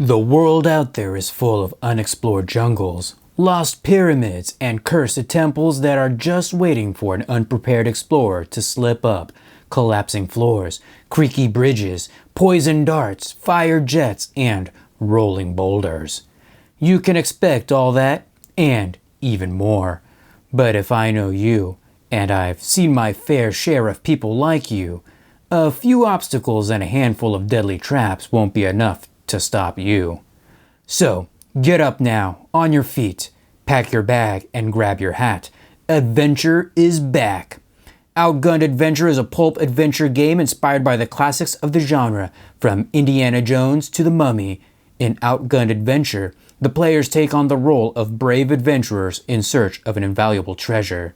The world out there is full of unexplored jungles, lost pyramids, and cursed temples that are just waiting for an unprepared explorer to slip up. Collapsing floors, creaky bridges, poison darts, fire jets, and rolling boulders. You can expect all that, and even more. But if I know you, and I've seen my fair share of people like you, a few obstacles and a handful of deadly traps won't be enough to stop you. So, get up now, on your feet, pack your bag, and grab your hat. Adventure is back! Outgunned Adventure is a pulp adventure game inspired by the classics of the genre, from Indiana Jones to The Mummy. In Outgunned Adventure, the players take on the role of brave adventurers in search of an invaluable treasure.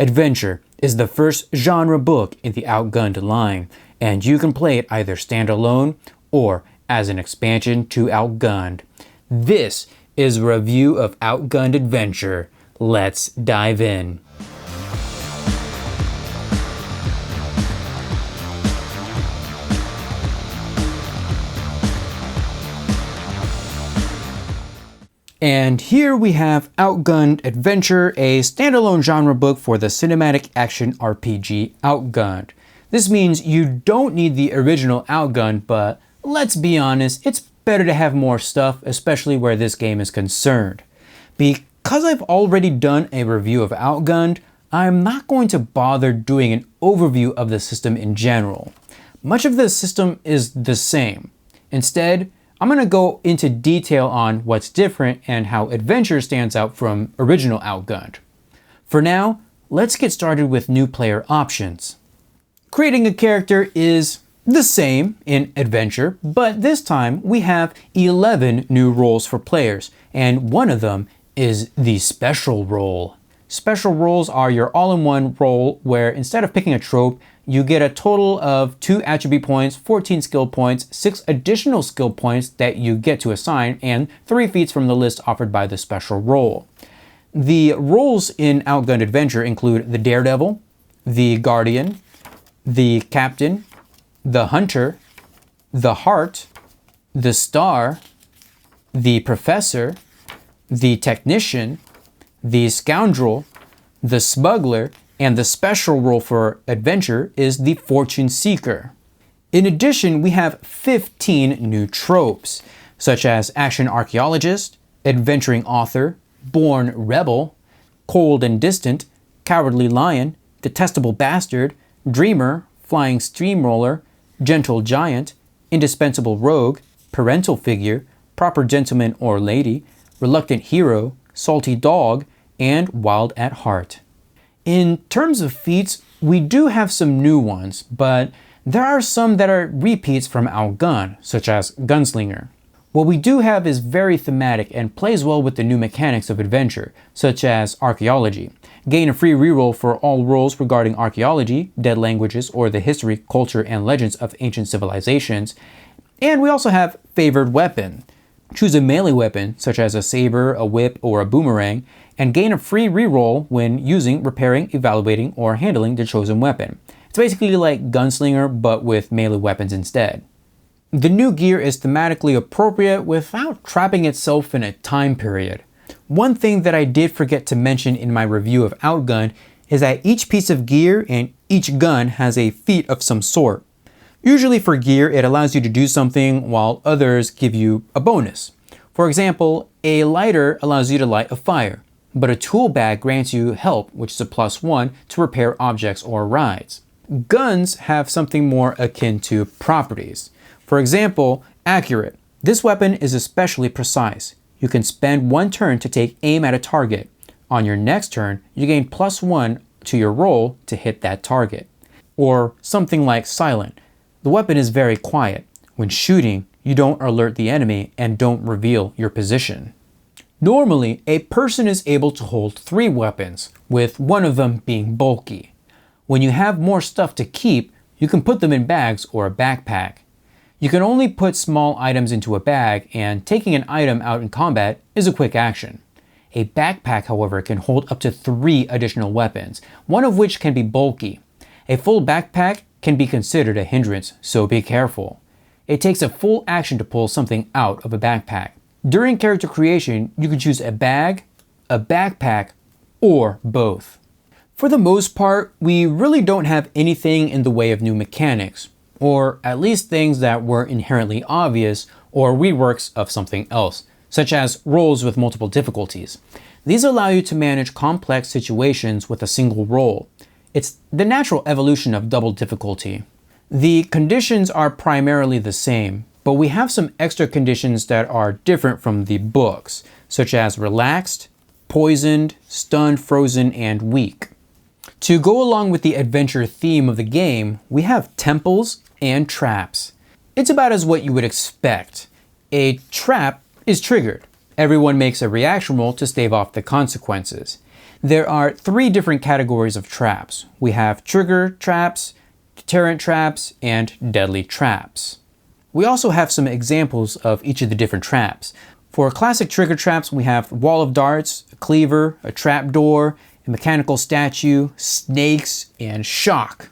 Adventure is the first genre book in the Outgunned line, and you can play it either standalone or as an expansion to Outgunned. This is a review of Outgunned Adventure. Let's dive in. And here we have Outgunned Adventure, a standalone genre book for the cinematic action RPG Outgunned. This means you don't need the original Outgunned, but let's be honest, it's better to have more stuff, especially where this game is concerned. Because I've already done a review of Outgunned, I'm not going to bother doing an overview of the system in general. Much of the system is the same. Instead, I'm going to go into detail on what's different and how Adventure stands out from original Outgunned. For now, let's get started with new player options. Creating a character is the same in Adventure, but this time we have 11 new roles for players, and one of them is the special role. Special roles are your all-in-one role where instead of picking a trope, you get a total of 2 attribute points, 14 skill points, 6 additional skill points that you get to assign, and 3 feats from the list offered by the special role. The roles in Outgunned Adventure include the Daredevil, the Guardian, the Captain, the Hunter, the Heart, the Star, the Professor, the Technician, the Scoundrel, the Smuggler, and the special role for Adventure is the Fortune Seeker. In addition, we have 15 new tropes, such as Action Archaeologist, Adventuring Author, Born Rebel, Cold and Distant, Cowardly Lion, Detestable Bastard, Dreamer, Flying Steamroller, Gentle Giant, Indispensable Rogue, Parental Figure, Proper Gentleman or Lady, Reluctant Hero, Salty Dog, and Wild at Heart. In terms of feats, we do have some new ones, but there are some that are repeats from Outgunned, such as Gunslinger. What we do have is very thematic and plays well with the new mechanics of Adventure, such as Archaeology. Gain a free reroll for all rolls regarding archaeology, dead languages, or the history, culture, and legends of ancient civilizations. And we also have Favored Weapon. Choose a melee weapon, such as a saber, a whip, or a boomerang, and gain a free reroll when using, repairing, evaluating, or handling the chosen weapon. It's basically like Gunslinger, but with melee weapons instead. The new gear is thematically appropriate without trapping itself in a time period. One thing that I did forget to mention in my review of Outgunned is that each piece of gear and each gun has a feat of some sort. Usually for gear, it allows you to do something while others give you a bonus. For example, a lighter allows you to light a fire, but a tool bag grants you help, which is a +1 to repair objects or rides. Guns have something more akin to properties. For example, Accurate. This weapon is especially precise. You can spend 1 turn to take aim at a target. On your next turn, you gain +1 to your roll to hit that target. Or something like Silent. The weapon is very quiet. When shooting, you don't alert the enemy and don't reveal your position. Normally, a person is able to hold 3 weapons, with one of them being bulky. When you have more stuff to keep, you can put them in bags or a backpack. You can only put small items into a bag, and taking an item out in combat is a quick action. A backpack, however, can hold up to 3 additional weapons, one of which can be bulky. A full backpack can be considered a hindrance, so be careful. It takes a full action to pull something out of a backpack. During character creation, you can choose a bag, a backpack, or both. For the most part, we really don't have anything in the way of new mechanics, or at least things that were inherently obvious or reworks of something else, such as roles with multiple difficulties. These allow you to manage complex situations with a single role. It's the natural evolution of double difficulty. The conditions are primarily the same, but we have some extra conditions that are different from the books, such as relaxed, poisoned, stunned, frozen, and weak. To go along with the adventure theme of the game, we have temples and traps. It's about as what you would expect. A trap is triggered. Everyone makes a reaction roll to stave off the consequences. There are 3 different categories of traps. We have trigger traps, deterrent traps, and deadly traps. We also have some examples of each of the different traps. For classic trigger traps, we have wall of darts, a cleaver, a trapdoor, a mechanical statue, snakes, and shock.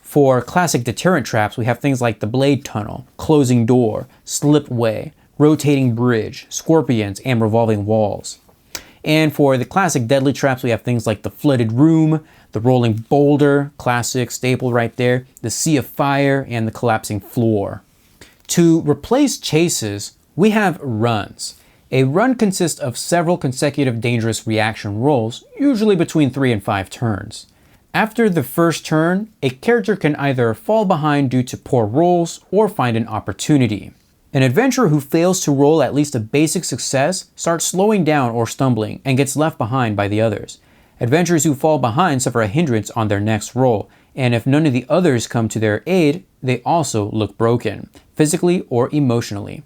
For classic deterrent traps, we have things like the blade tunnel, closing door, slipway, rotating bridge, scorpions, and revolving walls. And for the classic deadly traps, we have things like the flooded room, the rolling boulder, classic staple right there, the sea of fire, and the collapsing floor. To replace chases, we have runs. A run consists of several consecutive dangerous reaction rolls, usually between 3 and 5 turns. After the first turn, a character can either fall behind due to poor rolls or find an opportunity. An adventurer who fails to roll at least a basic success starts slowing down or stumbling and gets left behind by the others. Adventurers who fall behind suffer a hindrance on their next roll, and if none of the others come to their aid, they also look broken, physically or emotionally.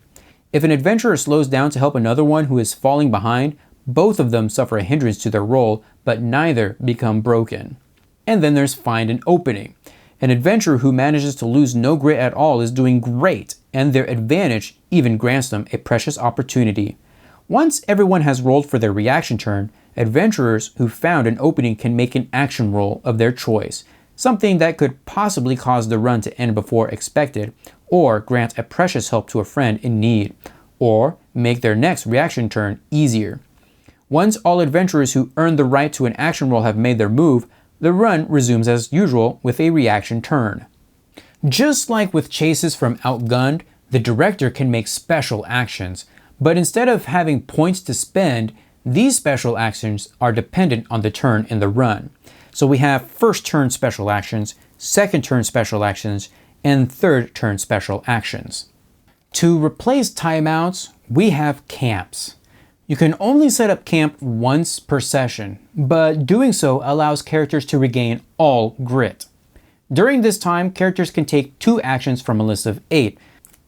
If an adventurer slows down to help another one who is falling behind, both of them suffer a hindrance to their roll, but neither become broken. And then there's find an opening. An adventurer who manages to lose no grit at all is doing great, and their advantage even grants them a precious opportunity. Once everyone has rolled for their reaction turn, adventurers who found an opening can make an action roll of their choice, something that could possibly cause the run to end before expected, or grant a precious help to a friend in need, or make their next reaction turn easier. Once all adventurers who earned the right to an action roll have made their move, the run resumes as usual with a reaction turn. Just like with chases from Outgunned, the director can make special actions, but instead of having points to spend, these special actions are dependent on the turn in the run. So we have first turn special actions, second turn special actions, and third turn special actions. To replace timeouts, we have camps. You can only set up camp once per session, but doing so allows characters to regain all grit. During this time, characters can take 2 actions from a list of 8.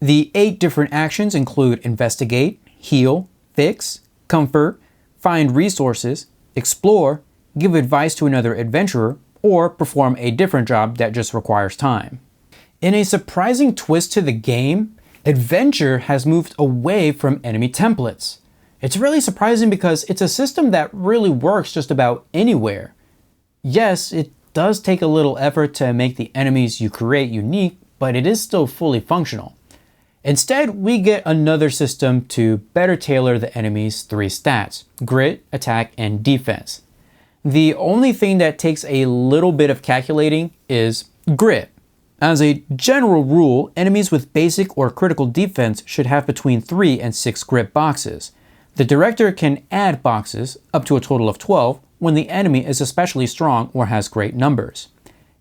The 8 different actions include investigate, heal, fix, comfort, find resources, explore, give advice to another adventurer, or perform a different job that just requires time. In a surprising twist to the game, Adventure has moved away from enemy templates. It's really surprising because it's a system that really works just about anywhere. Yes, it does take a little effort to make the enemies you create unique, but it is still fully functional. Instead, we get another system to better tailor the enemy's 3 stats: grit, attack, and defense. The only thing that takes a little bit of calculating is grit. As a general rule, enemies with basic or critical defense should have between 3 and 6 grit boxes. The director can add boxes, up to a total of 12, when the enemy is especially strong or has great numbers.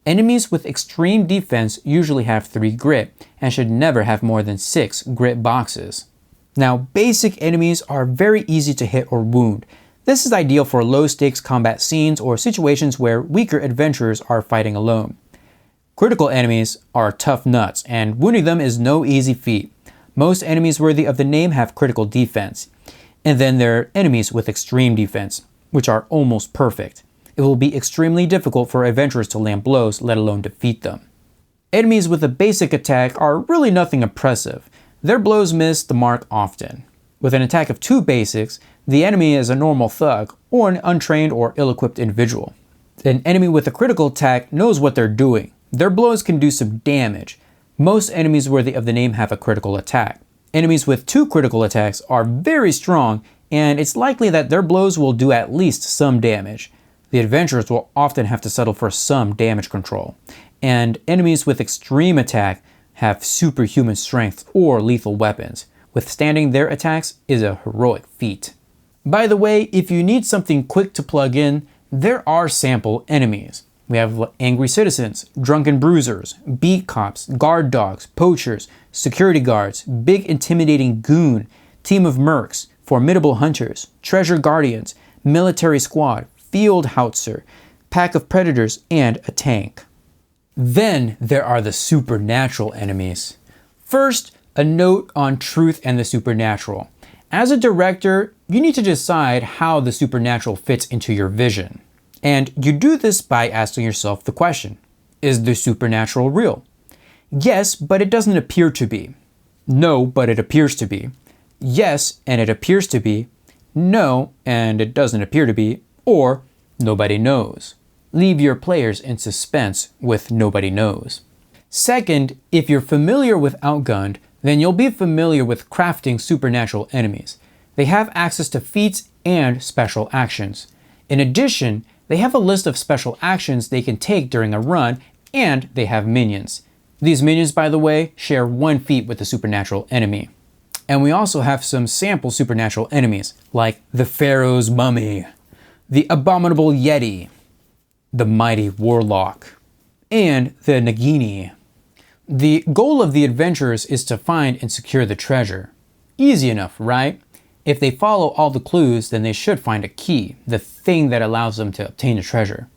Enemies with extreme defense usually have 3 grit and should never have more than 6 grit boxes. Now, basic enemies are very easy to hit or wound. This is ideal for low-stakes combat scenes or situations where weaker adventurers are fighting alone. Critical enemies are tough nuts, and wounding them is no easy feat. Most enemies worthy of the name have critical defense. And then there are enemies with extreme defense, which are almost perfect. It will be extremely difficult for adventurers to land blows, let alone defeat them. Enemies with a basic attack are really nothing impressive. Their blows miss the mark often. With an attack of 2 basics, the enemy is a normal thug or an untrained or ill-equipped individual. An enemy with a critical attack knows what they're doing. Their blows can do some damage. Most enemies worthy of the name have a critical attack. Enemies with 2 critical attacks are very strong, and it's likely that their blows will do at least some damage. The adventurers will often have to settle for some damage control. And enemies with extreme attack have superhuman strength or lethal weapons. Withstanding their attacks is a heroic feat. By the way, if you need something quick to plug in, there are sample enemies. We have angry citizens, drunken bruisers, beat cops, guard dogs, poachers, security guards, big intimidating goon, team of mercs, formidable hunters, treasure guardians, military squad, field howitzer, pack of predators, and a tank. Then there are the supernatural enemies. First, a note on truth and the supernatural. As a director, you need to decide how the supernatural fits into your vision. And you do this by asking yourself the question, is the supernatural real? Yes, but it doesn't appear to be. No, but it appears to be. Yes, and it appears to be. No, and it doesn't appear to be. Or nobody knows. Leave your players in suspense with nobody knows. Second, if you're familiar with Outgunned, then you'll be familiar with crafting supernatural enemies. They have access to feats and special actions. In addition, they have a list of special actions they can take during a run, and they have minions. These minions, by the way, share 1 feat with the supernatural enemy. And we also have some sample supernatural enemies, like the Pharaoh's Mummy, the Abominable Yeti, the Mighty Warlock, and the Nagini. The goal of the adventurers is to find and secure the treasure. Easy enough, right? If they follow all the clues, then they should find a key, the thing that allows them to obtain the treasure.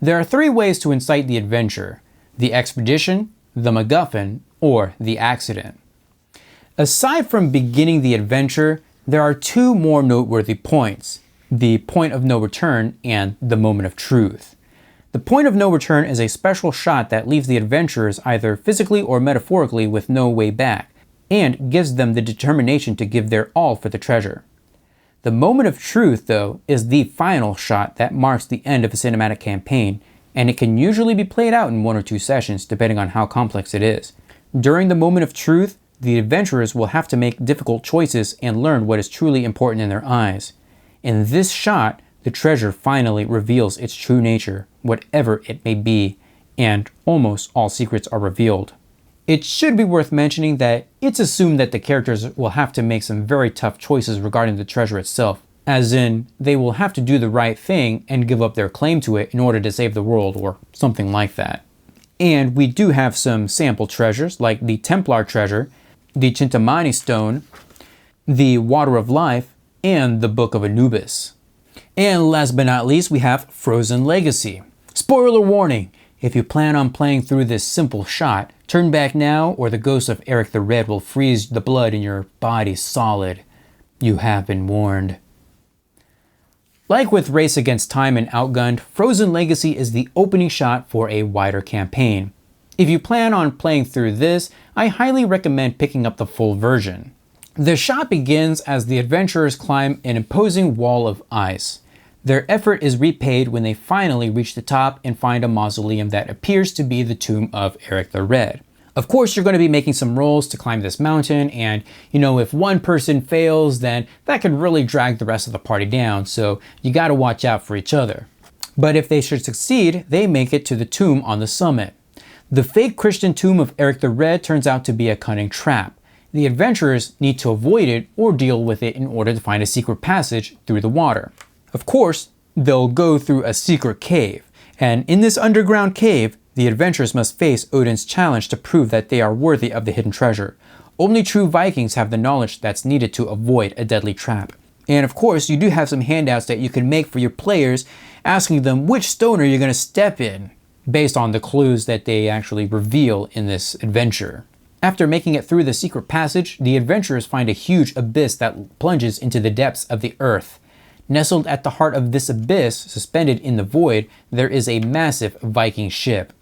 There are 3 ways to incite the adventure: the expedition, the MacGuffin, or the accident. Aside from beginning the adventure, there are 2 more noteworthy points: the point of no return and the moment of truth. The point of no return is a special shot that leaves the adventurers either physically or metaphorically with no way back, and gives them the determination to give their all for the treasure. The moment of truth, though, is the final shot that marks the end of a cinematic campaign, and it can usually be played out in 1 or 2 sessions depending on how complex it is. During the moment of truth, the adventurers will have to make difficult choices and learn what is truly important in their eyes. In this shot, the treasure finally reveals its true nature, whatever it may be, and almost all secrets are revealed. It should be worth mentioning that it's assumed that the characters will have to make some very tough choices regarding the treasure itself, as in, they will have to do the right thing and give up their claim to it in order to save the world, or something like that. And we do have some sample treasures, like the Templar treasure, the Chintamani stone, the Water of Life, and the Book of Anubis. And last but not least, we have Frozen Legacy. Spoiler warning! If you plan on playing through this simple shot, turn back now or the ghost of Eric the Red will freeze the blood in your body solid. You have been warned. Like with Race Against Time and Outgunned, Frozen Legacy is the opening shot for a wider campaign. If you plan on playing through this, I highly recommend picking up the full version. The shot begins as the adventurers climb an imposing wall of ice. Their effort is repaid when they finally reach the top and find a mausoleum that appears to be the tomb of Eric the Red. Of course, you're going to be making some rolls to climb this mountain, and if one person fails, then that could really drag the rest of the party down, so you got to watch out for each other. But if they should succeed, they make it to the tomb on the summit. The fake Christian tomb of Eric the Red turns out to be a cunning trap. The adventurers need to avoid it or deal with it in order to find a secret passage through the water. Of course, they'll go through a secret cave, and in this underground cave, the adventurers must face Odin's challenge to prove that they are worthy of the hidden treasure. Only true Vikings have the knowledge that's needed to avoid a deadly trap. And of course, you do have some handouts that you can make for your players, asking them which stone are you going to step in, based on the clues that they actually reveal in this adventure. After making it through the secret passage, the adventurers find a huge abyss that plunges into the depths of the earth. Nestled at the heart of this abyss, suspended in the void, there is a massive Viking ship.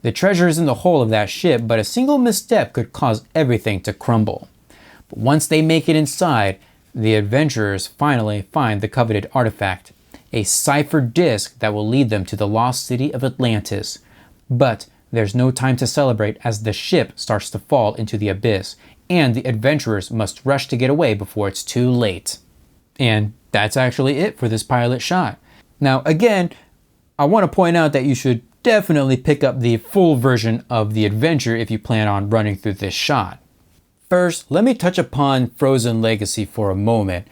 The treasure is in the hull of that ship, but a single misstep could cause everything to crumble. But once they make it inside, the adventurers finally find the coveted artifact, a cipher disc that will lead them to the lost city of Atlantis. But there's no time to celebrate as the ship starts to fall into the abyss, and the adventurers must rush to get away before it's too late. And that's actually it for this pilot shot. Now again, I want to point out that you should definitely pick up the full version of the adventure if you plan on running through this shot. First, let me touch upon Frozen Legacy for a moment.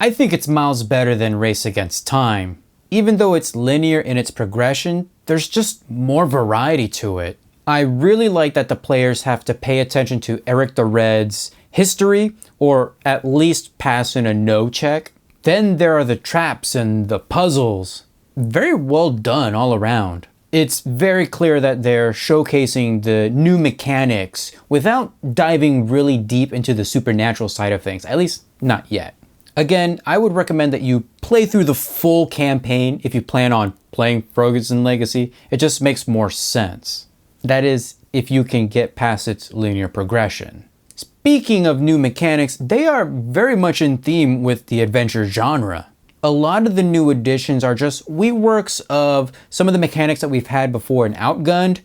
I think it's miles better than Race Against Time. Even though it's linear in its progression, there's just more variety to it. I really like that the players have to pay attention to Eric the Red's history, or at least pass in a no check. Then there are the traps and the puzzles. Very well done all around. It's very clear that they're showcasing the new mechanics without diving really deep into the supernatural side of things, at least not yet. Again, I would recommend that you play through the full campaign if you plan on playing Frozen Legacy. It just makes more sense. That is, if you can get past its linear progression. Speaking of new mechanics, they are very much in theme with the adventure genre. A lot of the new additions are just reworks of some of the mechanics that we've had before in Outgunned,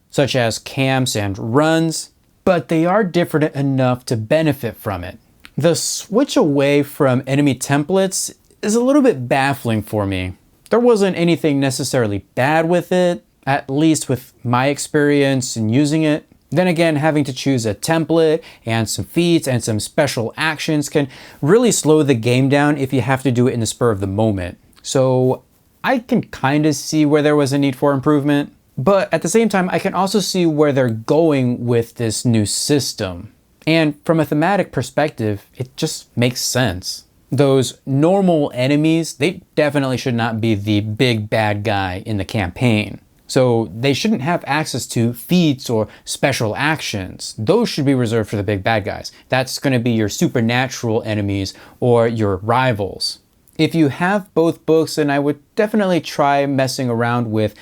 such as camps and runs, but they are different enough to benefit from it. The switch away from enemy templates is a little bit baffling for me. There wasn't anything necessarily bad with it, at least with my experience in using it. Then again, having to choose a template and some feats and some special actions can really slow the game down if you have to do it in the spur of the moment. So I can kind of see where there was a need for improvement, but at the same time, I can also see where they're going with this new system. And from a thematic perspective, it just makes sense. Those normal enemies, they definitely should not be the big bad guy in the campaign. So they shouldn't have access to feats or special actions. Those should be reserved for the big bad guys. That's going to be your supernatural enemies or your rivals. If you have both books, then I would definitely try messing around with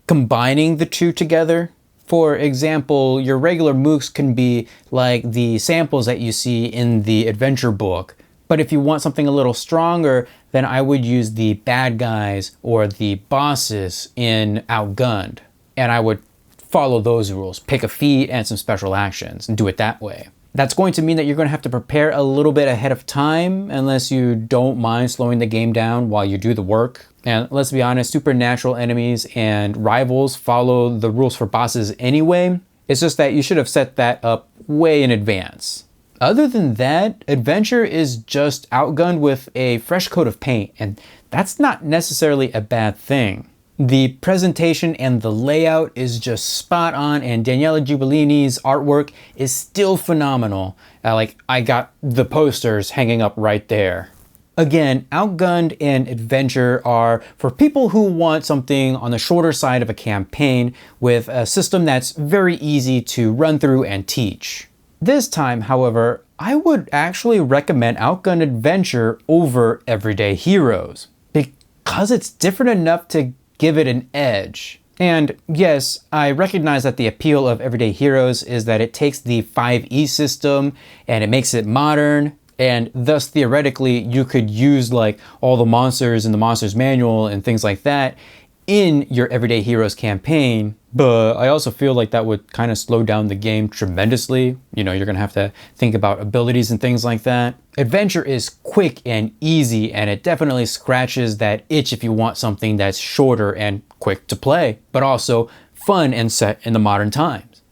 combining the two together. For example, your regular mooks can be like the samples that you see in the adventure book. But if you want something a little stronger, then I would use the bad guys or the bosses in Outgunned. And I would follow those rules, pick a feat and some special actions and do it that way. That's going to mean that you're going to have to prepare a little bit ahead of time unless you don't mind slowing the game down while you do the work. And let's be honest, supernatural enemies and rivals follow the rules for bosses anyway. It's just that you should have set that up way in advance. Other than that, Adventure is just outgunned with a fresh coat of paint, and that's not necessarily a bad thing. The presentation and the layout is just spot on, and Daniela Giubilini's artwork is still phenomenal. I got the posters hanging up right there. Again, Outgunned and Adventure are for people who want something on the shorter side of a campaign with a system that's very easy to run through and teach. This time, however, I would actually recommend Outgunned Adventure over Everyday Heroes because it's different enough to give it an edge. And yes, I recognize that the appeal of Everyday Heroes is that it takes the 5E system and it makes it modern, and thus theoretically you could use like all the monsters in the Monsters Manual and things like that in your Everyday Heroes campaign. But I also feel like that would kind of slow down the game tremendously. You know, you're gonna have to think about abilities and things like that. Adventure is quick and easy, and it definitely scratches that itch if you want something that's shorter and quick to play, but also fun and set in the modern times.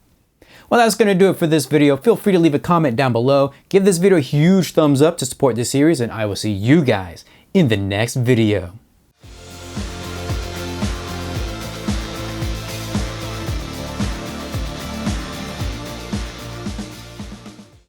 Well, that's gonna do it for this video. Feel free to leave a comment down below. Give this video a huge thumbs up to support this series, and I will see you guys in the next video.